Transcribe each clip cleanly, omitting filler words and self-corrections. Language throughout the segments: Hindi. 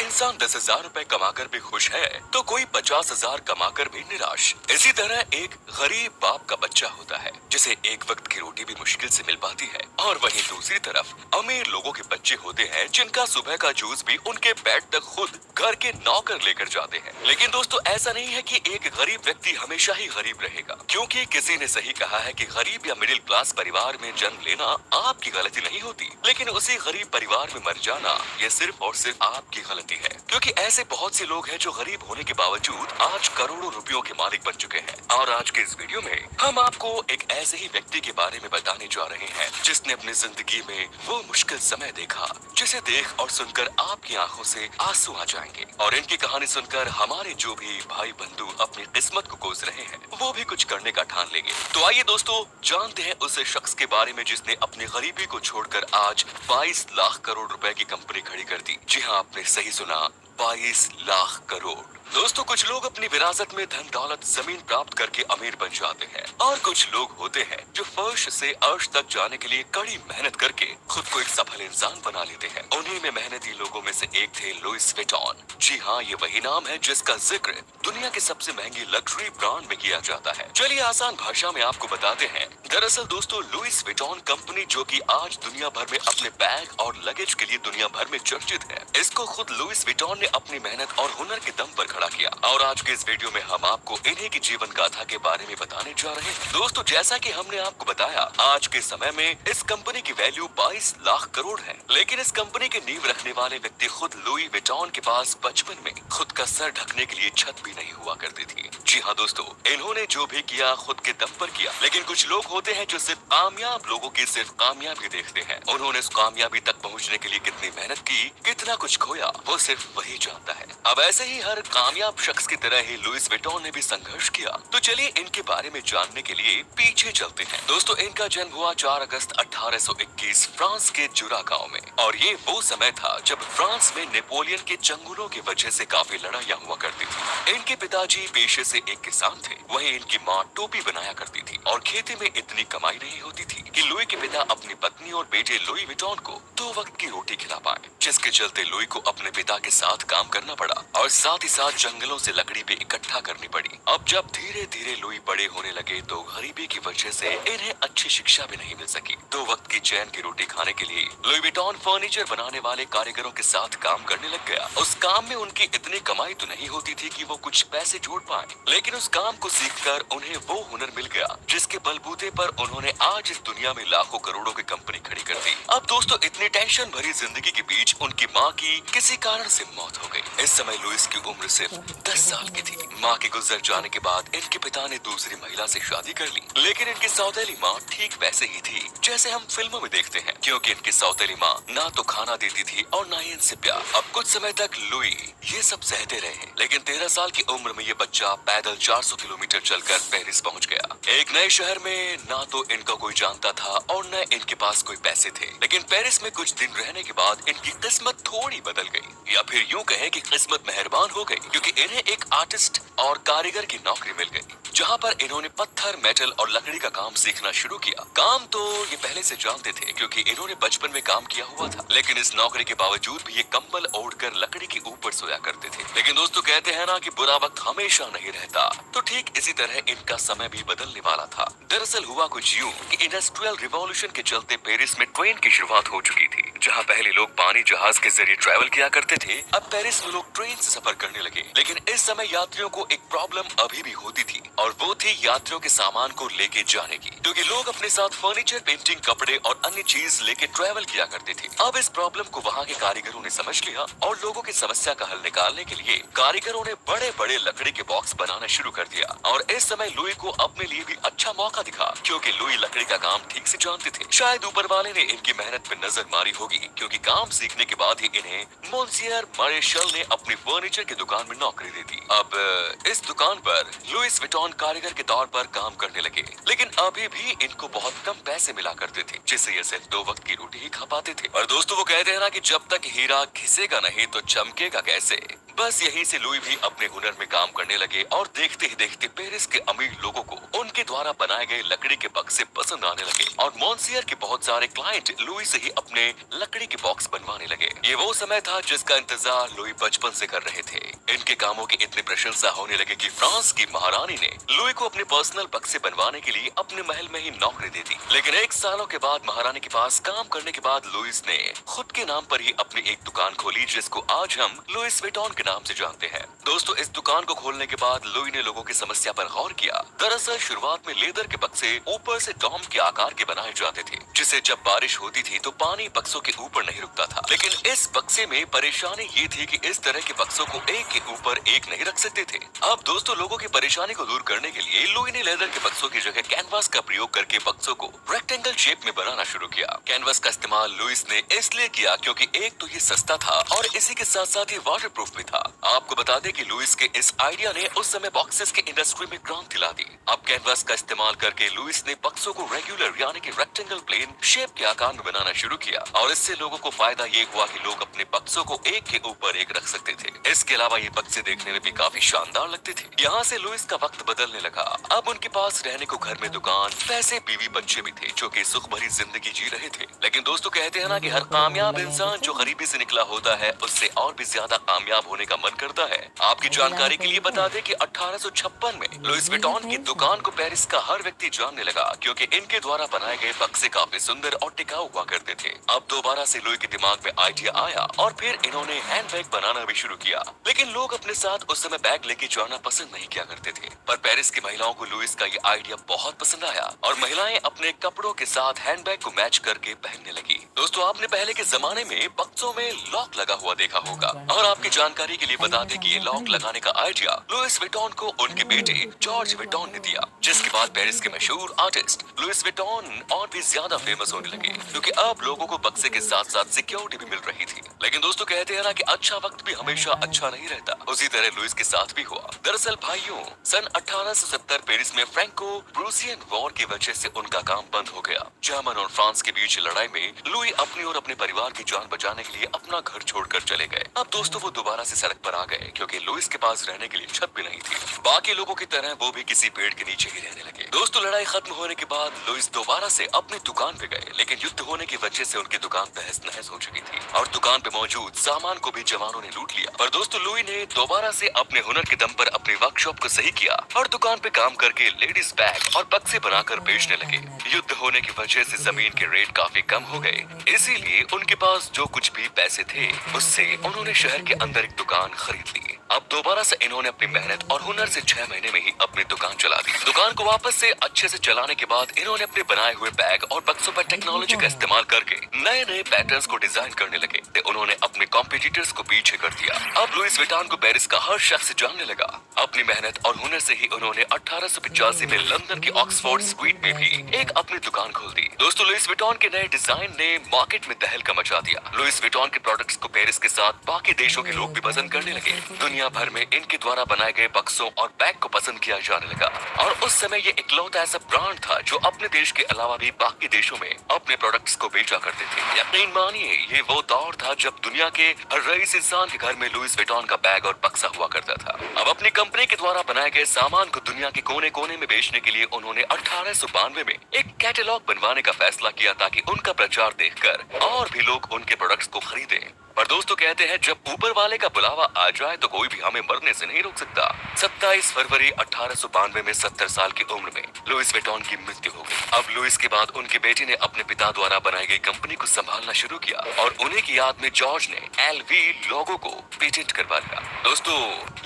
इंसान 10,000 रुपए कमाकर भी खुश है तो कोई 50,000 कमाकर भी निराश। इसी तरह एक गरीब बाप का बच्चा होता है जिसे एक वक्त की रोटी भी मुश्किल से मिल पाती है, और वहीं दूसरी तरफ अमीर लोगों के बच्चे होते हैं जिनका सुबह का जूस भी उनके बेड तक खुद घर के नौकर लेकर जाते हैं। लेकिन दोस्तों, ऐसा नहीं है कि एक गरीब व्यक्ति हमेशा ही गरीब रहेगा, क्योंकि किसी ने सही कहा है कि गरीब या मिडिल क्लास परिवार में जन्म लेना आपकी गलती नहीं होती, लेकिन उसी गरीब परिवार में मर जाना ये सिर्फ और सिर्फ आपकी गलती है। क्योंकि ऐसे बहुत से लोग हैं जो गरीब होने के बावजूद आज करोड़ों रुपयों के मालिक बन चुके हैं। और आज के इस वीडियो में हम आपको एक ऐसे ही व्यक्ति के बारे में बताने जा रहे हैं जिसने अपनी जिंदगी में वो मुश्किल समय देखा जिसे देख और सुनकर आपकी आंखों से आंसू आ जाएंगे। और इनकी कहानी सुनकर हमारे जो भी भाई बंधु अपनी किस्मत को कोस रहे हैं वो भी कुछ करने का ठान लेंगे। तो आइए दोस्तों, जानते हैं उस शख्स के बारे में जिसने अपनी गरीबी को छोड़कर आज 22 लाख करोड़ रुपए की कंपनी खड़ी कर दी। जी हाँ, आपने सही सुना, 22 लाख करोड़। दोस्तों, कुछ लोग अपनी विरासत में धन दौलत जमीन प्राप्त करके अमीर बन जाते हैं, और कुछ लोग होते हैं जो फर्श से अर्श तक जाने के लिए कड़ी मेहनत करके खुद को एक सफल इंसान बना लेते हैं। उन्हीं में मेहनती लोगों में से एक थे लुइस विटॉन। जी हाँ, ये वही नाम है जिसका जिक्र दुनिया के सबसे महंगी लग्जरी ब्रांड में किया जाता है। चलिए आसान भाषा में आपको बताते हैं। दरअसल दोस्तों, लुइस विटॉन कंपनी, जो कि आज दुनिया भर में अपने बैग और लगेज के लिए दुनिया भर में चर्चित है, इसको खुद लुइस विटॉन ने अपनी मेहनत और हुनर के दम पर खड़ा किया। और आज के इस वीडियो में हम आपको इन्हीं की जीवन गाथा के बारे में बताने जा रहे हैं। दोस्तों, जैसा कि हमने आपको बताया, आज के समय में इस कंपनी की वैल्यू 22 लाख करोड़ है। लेकिन इस कंपनी की नींव रखने वाले व्यक्ति खुद लुई विटॉन के पास बचपन में खुद का सर ढकने के लिए छत भी नहीं हुआ करती थी। जी हाँ दोस्तों, इन्होंने जो भी किया खुद के दम पर किया। लेकिन कुछ लोग होते हैं जो सिर्फ कामयाब लोगों की सिर्फ कामयाबी देखते हैं। उन्होंने उस कामयाबी तक पहुँचने के लिए कितनी मेहनत की, कितना कुछ खोया, वो सिर्फ वही जानता है। अब ऐसे ही हर कामयाब शख्स की तरह ही लुइस विटॉन ने भी संघर्ष किया। तो चलिए इनके बारे में जानने के लिए पीछे चलते हैं। दोस्तों, इनका जन्म हुआ 4 अगस्त 1821 फ्रांस के जुरा गांव में, और ये वो समय था जब फ्रांस में नेपोलियन के चंगुलों की वजह से काफी लड़ाइयाँ हुआ करती थी। इनके पिताजी पेशे से एक किसान थे, वहीं इनकी माँ टोपी बनाया करती थी, और खेती में इतनी कमाई नहीं होती थी कि लुई के पिता अपनी पत्नी और बेटे लुई विटॉन को 2 वक्त की रोटी खिला पाए, जिसके चलते लुई को अपने पिता के साथ काम करना पड़ा और साथ ही साथ जंगलों से लकड़ी भी इकट्ठा करनी पड़ी। अब जब धीरे धीरे लुई बड़े होने लगे तो गरीबी की वजह से इन्हें अच्छी शिक्षा भी नहीं मिल सकी। 2 वक्त की चैन की रोटी खाने के लिए लुई विटॉन फर्नीचर बनाने वाले कारीगरों के साथ काम करने लग गया। उस काम में उनकी इतनी कमाई तो नहीं होती थी कि वो कुछ पैसे जोड़ पाए, लेकिन उस काम को सीखकर उन्हें वो हुनर मिल गया जिसके बलबूते पर उन्होंने आज इस दुनिया में लाखों करोड़ों की कंपनी खड़ी कर दी। अब दोस्तों, इतनी टेंशन भरी जिंदगी के बीच उनकी माँ की किसी कारण से मौत हो गई। इस समय लुइस की उम्र सिर्फ 10 साल की थी। माँ के गुजर जाने के बाद इनके पिता ने दूसरी महिला से शादी कर ली, लेकिन इनकी सौतेली माँ ठीक वैसे ही थी जैसे हम फिल्मों में देखते हैं, क्योंकि इनकी सौतेली माँ ना तो खाना देती थी और ना ही इनसे प्यार। अब कुछ समय तक लुई ये सब सहते रहे, लेकिन 13 साल की उम्र में ये बच्चा पैदल 400 किलोमीटर चलकर पेरिस पहुँच गया। एक नए शहर में ना तो इनका कोई जानता था और न इनके पास कोई पैसे थे। लेकिन पेरिस में कुछ दिन रहने के बाद इनकी किस्मत थोड़ी बदल गई, या फिर यूं कहें कि किस्मत मेहरबान हो गई, क्योंकि इन्हें एक आर्टिस्ट और कारीगर की नौकरी मिल गई, जहां पर इन्होंने पत्थर, मेटल और लकड़ी का काम सीखना शुरू किया। काम तो ये पहले से जानते थे क्योंकि इन्होंने बचपन में काम किया हुआ था, लेकिन इस नौकरी के बावजूद भी ये कंबल ओढ़कर लकड़ी के ऊपर सोया करते थे। लेकिन दोस्तों, कहते हैं ना कि बुरा वक्त हमेशा नहीं रहता, तो ठीक इसी तरह इनका समय भी बदलने वाला था। दरअसल हुआ कुछ यूं कि इंडस्ट्रियल रिवॉल्यूशन के चलते पेरिस में ट्रेन की शुरुआत हो चुकी थी। जहां पहले लोग पानी जहाज के जरिए ट्रैवल किया करते थे, अब पेरिस में लोग ट्रेन से सफर करने लगे। लेकिन इस समय यात्रियों को एक प्रॉब्लम अभी भी होती थी, और वो थी यात्रियों के सामान को लेके जाने की, क्योंकि लोग अपने साथ फर्नीचर, पेंटिंग, कपड़े और अन्य चीज लेके ट्रैवल किया करते थे। अब इस प्रॉब्लम को वहाँ के कारीगरों ने समझ लिया, और लोगों की समस्या का हल निकालने के लिए कारीगरों ने बड़े बड़े लकड़ी के बॉक्स बनाना शुरू कर दिया। और इस समय लुई को अपने लिए भी अच्छा मौका दिखा, क्योंकि लुई लकड़ी का काम ठीक से जानते थे। शायद ऊपर वाले ने इनकी मेहनत पे नजर मारी होगी, क्योंकि काम सीखने के बाद ही इन्हें मोंसियर मारेशल ने अपनी फर्नीचर की दुकान में नौकरी दे दी। अब इस दुकान पर लुइस विटॉन कारीगर के तौर पर काम करने लगे, लेकिन अभी भी इनको बहुत कम पैसे मिला करते थे, जिससे ये सिर्फ 2 वक्त की रोटी ही खा पाते थे। और दोस्तों, वो कहते हैं ना कि जब तक हीरा घिसेगा नहीं तो चमकेगा कैसे। बस यहीं से लुई भी अपने हुनर में काम करने लगे और देखते ही देखते पेरिस के अमीर लोगों को उनके द्वारा बनाए गए लकड़ी के बक्से पसंद आने लगे और मॉन्सियर के बहुत सारे क्लाइंट लुई से ही अपने लकड़ी के बॉक्स बनवाने लगे। ये वो समय था जिसका इंतजार लुई बचपन से कर रहे थे। इनके कामों की इतनी प्रशंसा होने लगी कि फ्रांस की महारानी ने लुई को अपने पर्सनल बक्से बनवाने के लिए अपने महल में ही नौकरी दे दी। लेकिन 1 सालों के बाद महारानी के पास काम करने के बाद लुइस ने खुद के नाम पर ही अपनी एक दुकान खोली जिसको आज हम लुइस विटॉन के नाम से जानते हैं। दोस्तों, इस दुकान को खोलने के बाद लुई ने लोगों की समस्या पर गौर किया। दरअसल शुरुआत में लेदर के बक्से ऊपर से डॉम के आकार के बनाए जाते थे, जिससे जब बारिश होती थी तो पानी बक्सों के ऊपर नहीं रुकता था। लेकिन इस बक्से में परेशानी ये थी कि इस तरह के बक्सों को एक के ऊपर एक नहीं रख सकते थे। अब दोस्तों, लोगों की परेशानी को दूर करने के लिए लुई ने लेदर के बक्सों की जगह कैनवास का प्रयोग करके बक्सों को रेक्टेंगल शेप में बनाना शुरू किया। कैनवास का इस्तेमाल लुइस ने इसलिए किया क्योंकि एक तो ये सस्ता था और इसी के साथ साथ ये वाटरप्रूफ भी था। आपको बता दें कि लुइस के इस आइडिया ने उस समय बॉक्सेस के इंडस्ट्री में क्रांति ला दी। अब कैनवास का इस्तेमाल करके लुइस ने बक्सों को रेगुलर यानी कि रेक्टेंगल प्लेन शेप के आकार में बनाना शुरू किया और इससे लोगों को फायदा ये हुआ कि लोग अपने बक्सों को एक के ऊपर एक रख सकते थे। इसके अलावा ये बक्से देखने में भी काफी शानदार लगते थे। यहाँ से लुइस का वक्त बदलने लगा। अब उनके पास रहने को घर में दुकान, पैसे, बीवी, बच्चे भी थे जो कि सुख भरी जिंदगी जी रहे थे। लेकिन दोस्तों, कहते हैं ना कि हर कामयाब इंसान जो गरीबी से निकला होता है उससे और भी ज्यादा कामयाब होने का मन करता है। आपकी जानकारी के लिए बता दें कि 1856 में लुइस विटॉन की दुकान को पेरिस का हर व्यक्ति जानने लगा क्योंकि इनके द्वारा बनाए गए बक्से काफी सुंदर और टिकाऊ हुआ करते थे। अब दोबारा से लुई के दिमाग में आइडिया आया और फिर इन्होंने हैंडबैग बनाना भी शुरू किया। लेकिन लोग अपने साथ उस समय बैग लेके जाना पसंद नहीं किया करते थे, पर पेरिस की महिलाओं को लुइस का ये आइडिया बहुत पसंद आया और महिलाएं अपने कपड़ों के साथ हैंडबैग को मैच करके पहनने लगी। दोस्तों, आपने पहले के जमाने में बक्सों में लॉक लगा हुआ देखा होगा और आपकी जानकारी के लिए बता दें कि ये लॉक लगाने का आइडिया लुइस विटॉन को उनके बेटे जॉर्ज विटॉन ने दिया, जिसके बाद पेरिस के मशहूर आर्टिस्ट लुइस विटॉन और भी ज्यादा फेमस होने लगे क्योंकि अब लोगों को बक्से के साथ साथ सिक्योरिटी भी मिल रही थी। लेकिन दोस्तों, कहते हैं ना कि अच्छा वक्त भी हमेशा अच्छा नहीं रहता, उसी तरह लुइस के साथ भी हुआ। दरअसल भाइयों, सन 1870 पेरिस में फ्रैंको प्रूसियन वॉर की वजह से उनका काम बंद हो गया। जर्मन और फ्रांस के बीच लड़ाई में लुई अपनी और अपने परिवार की जान बचाने के लिए अपना घर छोड़कर चले गए। अब दोस्तों, वो दोबारा से सड़क पर आ गए क्योंकि लुइस के पास रहने के लिए छत भी नहीं थी। बाकी लोगों की तरह वो भी किसी पेड़ के नीचे ही रहने लगे। दोस्तों, लड़ाई खत्म होने के बाद लुइस दोबारा से अपनी दुकान पे गए, लेकिन युद्ध होने की वजह से उनकी दुकान तहस नहस हो चुकी थी और दुकान पे मौजूद सामान को भी जवानों ने लूट लिया। पर दोस्तों, लुई ने दोबारा से अपने हुनर के दम पर अपनी वर्कशॉप को सही किया और दुकान पे काम करके लेडीज बैग और बक्से बनाकर बेचने लगे। युद्ध होने की वजह से जमीन के रेट काफी कम हो गए, इसीलिए उनके पास जो कुछ भी पैसे थे उससे उन्होंने शहर के अंदर एक दुकान खरीद ली। अब दोबारा से इन्होंने अपनी मेहनत और हुनर से 6 महीने में ही अपनी दुकान चला दी। दुकान को वापस से अच्छे से चलाने के बाद इन्होंने अपने बनाए हुए बैग और बक्सों पर टेक्नोलॉजी का इस्तेमाल करके नए नए पैटर्न्स को डिजाइन करने लगे। उन्होंने अपने कॉम्पिटिटर्स को पीछे कर दिया। अब लुइस विटॉन को पेरिस का हर शख्स जानने लगा। अपनी मेहनत और हुनर से ही उन्होंने 1885 में लंदन की ऑक्सफोर्ड स्ट्रीट में भी एक अपनी दुकान खोल दी। दोस्तों, लुइस विटॉन के नए डिजाइन ने मार्केट में तहलका मचा दिया। लुइस विटॉन के प्रोडक्ट्स को पेरिस के साथ बाकी देशों के लोग भी पसंद करने लगे। दुनिया भर में इनके द्वारा बनाए गए बक्सों और बैग को पसंद किया जाने लगा और उस समय ये इकलौता ऐसा ब्रांड था जो अपने देश के अलावा भी बाकी देशों में अपने प्रोडक्ट्स को बेचा करते थे। यकीन मानिए, ये वो दौर था जब दुनिया के हर रईस इंसान के घर में लुइस विटॉन का बैग और बक्सा हुआ करता था। अब अपनी कंपनी के द्वारा बनाए गए सामान को दुनिया के कोने कोने में बेचने के लिए उन्होंने 1892 में एक कैटलॉग बनवाने का फैसला किया ताकि उनका प्रचार देखकर और भी लोग उनके प्रोडक्ट्स को खरीदें। पर दोस्तों, कहते हैं जब ऊपर वाले का बुलावा आ जाए तो कोई भी हमें मरने से नहीं रोक सकता। 27 फरवरी 1892 में 70 साल की उम्र में लुइस विटॉन की मृत्यु हो गई। अब लुइस के बाद उनके बेटे ने अपने पिता द्वारा बनाई गई कंपनी को संभालना शुरू किया और उन्हीं की याद में जॉर्ज ने एलवी लोगो को पेटेंट करवा लिया। दोस्तों,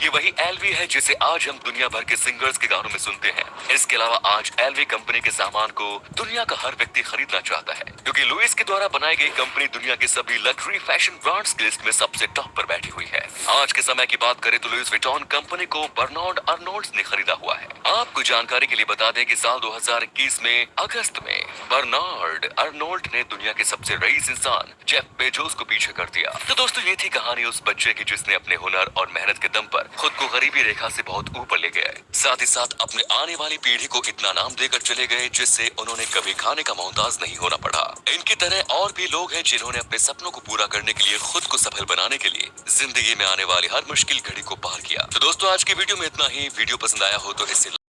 ये वही एलवी है जिसे आज हम दुनिया भर के सिंगर्स के गानों में सुनते हैं। इसके अलावा आज एलवी कंपनी के सामान को दुनिया का हर व्यक्ति खरीदना चाहता है क्योंकि लुइस के द्वारा बनाई गई कंपनी दुनिया के सभी लग्जरी फैशन ब्रांड्स की लिस्ट में सबसे टॉप पर बैठी हुई है। आज के समय की बात करें तो लुइस विटॉन कंपनी को बर्नार्ड अर्नोल्ड्स ने खरीदा हुआ है। आपको जानकारी के लिए बता दें कि साल 2021 में अगस्त में बर्नार्ड अर्नोल्ड ने दुनिया के सबसे रईस इंसान जेफ बेजोस को पीछे कर दिया। तो दोस्तों, ये थी कहानी उस बच्चे की जिसने अपने हुनर और मेहनत के दम पर खुद को गरीबी रेखा से बहुत ऊपर ले गए, साथ ही साथ अपने आने वाली पीढ़ी को इतना नाम देकर चले गए जिससे उन्होंने कभी खाने का मोहताज नहीं होना पड़ा। इनकी तरह और भी लोग हैं जिन्होंने अपने सपनों को पूरा करने के लिए खुद को सफल बनाने के लिए जिंदगी में आने वाली हर मुश्किल घड़ी को पार किया। तो दोस्तों आज की वीडियो में इतना ही। वीडियो पसंद आया हो तो इसे